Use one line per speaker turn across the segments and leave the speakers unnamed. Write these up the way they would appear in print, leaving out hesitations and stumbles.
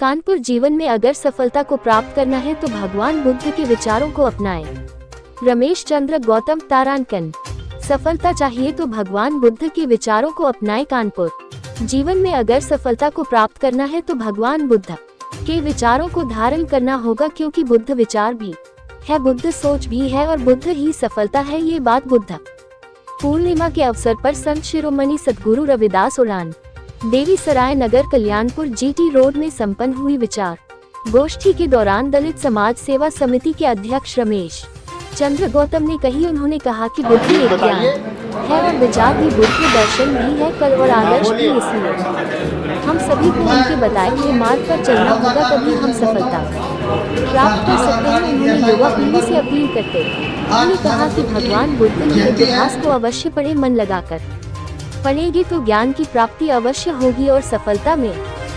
कानपुर जीवन में अगर सफलता को प्राप्त करना है तो भगवान बुद्ध के विचारों को अपनाएं। रमेश चंद्र गौतम तारांकन। सफलता चाहिए तो भगवान बुद्ध के विचारों को अपनाएं। कानपुर जीवन में अगर सफलता को प्राप्त करना है तो भगवान बुद्ध के विचारों को धारण करना होगा, क्योंकि बुद्ध विचार भी है, बुद्ध सोच भी है और बुद्ध ही सफलता है। ये बात बुद्ध पूर्णिमा के अवसर पर संत शिरोमणि सद्गुरु रविदास उड़ान देवी सराय नगर कल्याणपुर जीटी रोड में संपन्न हुई विचार गोष्ठी के दौरान दलित समाज सेवा समिति के अध्यक्ष रमेश चंद्र गौतम ने कही। उन्होंने कहा कि बुद्धि एक ज्ञान है और विचार भी बुद्ध के दर्शन भी है, कल और आदर्श भी। इसलिए हम सभी को उनके बताए हुए मार्ग पर चलना होगा, तभी हम सफलता प्राप्त कर सकते हैं। उन्होंने युवा पीढ़ी से अपील करते उन्होंने कहा कि भगवान बुद्ध के इतिहास को अवश्य पढ़े, मन लगाकर पढ़ेगी तो ज्ञान की प्राप्ति अवश्य होगी और सफलता में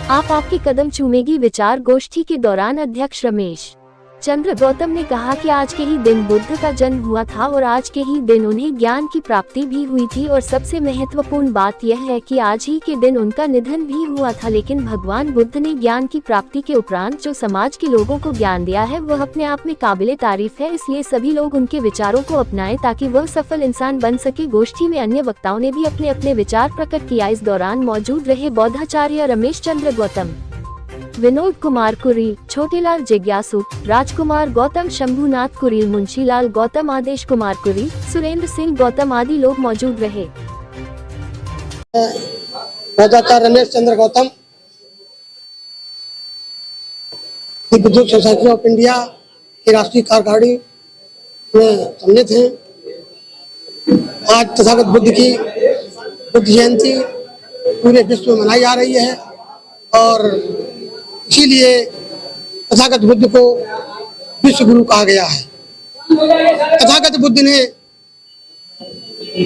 आपके कदम चूमेगी। विचार गोष्ठी के दौरान अध्यक्ष रमेश चंद्र गौतम ने कहा कि आज के ही दिन बुद्ध का जन्म हुआ था और आज के ही दिन उन्हें ज्ञान की प्राप्ति भी हुई थी, और सबसे महत्वपूर्ण बात यह है कि आज ही के दिन उनका निधन भी हुआ था। लेकिन भगवान बुद्ध ने ज्ञान की प्राप्ति के उपरांत जो समाज के लोगों को ज्ञान दिया है वह अपने आप में काबिले तारीफ है। इसलिए सभी लोग उनके विचारों को अपनाएं ताकि वह सफल इंसान बन सके। गोष्ठी में अन्य वक्ताओं ने भी अपने अपने विचार प्रकट किया। इस दौरान मौजूद रहे बौद्धाचार्य रमेश चंद्र गौतम, विनोद कुमार कुरील, छोटेलाल जिज्ञासु, राजकुमार गौतम, शंभुनाथ कुरील, मुंशीलाल गौतम, आदेश कुमार कुरील, सुरेंद्र सिंह गौतम आदि लोग मौजूद रहे।
बौद्धाचार्य Ramesh Chandra Gautam Buddha society of India की राष्ट्रीय कार्यकारिणी में सम्मिलित हैं। आज तथागत बुद्ध की बुद्ध जयंती पूरे विश्व में मनाई जा रही है और इसीलिए तथागत बुद्ध को विश्व गुरु कहा गया है। तथागत बुद्ध ने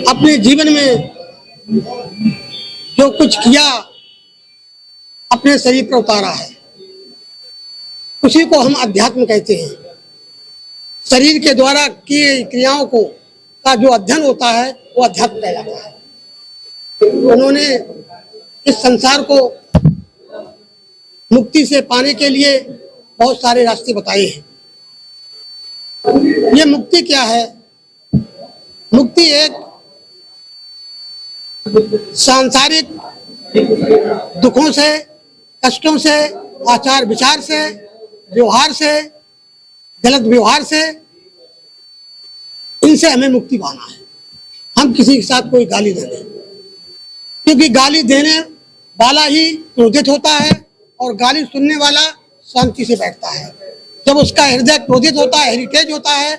अपने जीवन में जो कुछ किया अपने शरीर पर उतारा है, उसी को हम अध्यात्म कहते हैं। शरीर के द्वारा किए क्रियाओं को का जो अध्ययन होता है वो अध्यात्म कहलाता है। उन्होंने इस संसार को मुक्ति से पाने के लिए बहुत सारे रास्ते बताए हैं। ये मुक्ति क्या है? मुक्ति एक सांसारिक दुखों से, कष्टों से, आचार विचार से, व्यवहार से, गलत व्यवहार से, इनसे हमें मुक्ति पाना है। हम किसी के साथ कोई गाली न दें, क्योंकि गाली देने वाला ही क्रोधित होता है और गाली सुनने वाला शांति से बैठता है। जब उसका हृदय क्रोधित होता है, हेरिटेज होता है,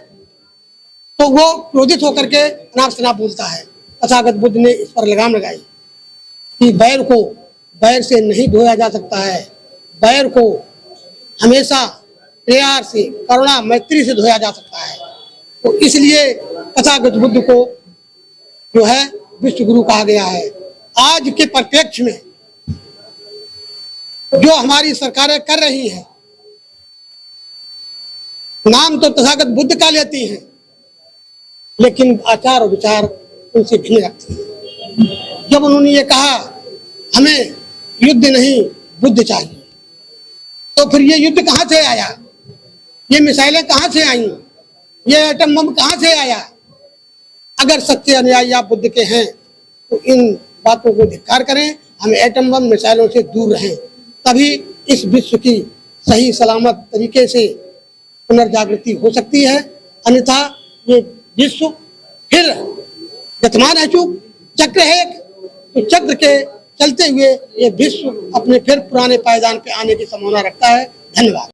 तो वो क्रोधित होकर के अनाप शनाप बोलता है। तथागत बुद्ध ने इस पर लगाम लगाई कि बैर को बैर से नहीं धोया जा सकता है, बैर को हमेशा प्यार से, करुणा, मैत्री से धोया जा सकता है। तो इसलिए तथागत बुद्ध को जो है विश्व गुरु कहा गया है। आज के परिप्रेक्ष्य में जो हमारी सरकारें कर रही हैं, नाम तो तथागत बुद्ध का लेती हैं, लेकिन आचार और विचार उनसे भिन्न रखती हैं। जब उन्होंने ये कहा हमें युद्ध नहीं बुद्ध चाहिए, तो फिर ये युद्ध कहाँ से आया? ये मिसाइलें कहाँ से आई? ये एटम बम कहाँ से आया? अगर सच्चे अनुयायी आप बुद्ध के हैं तो इन बातों को धिक्कार करें, हम एटम बम मिसाइलों से दूर रहें, तभी इस विश्व की सही सलामत तरीके से पुनर्जागृति हो सकती है। अन्यथा ये विश्व फिर गतिमान है, चूक चक्र है, तो चक्र के चलते हुए ये विश्व अपने फिर पुराने पायदान पे आने की संभावना रखता है। धन्यवाद।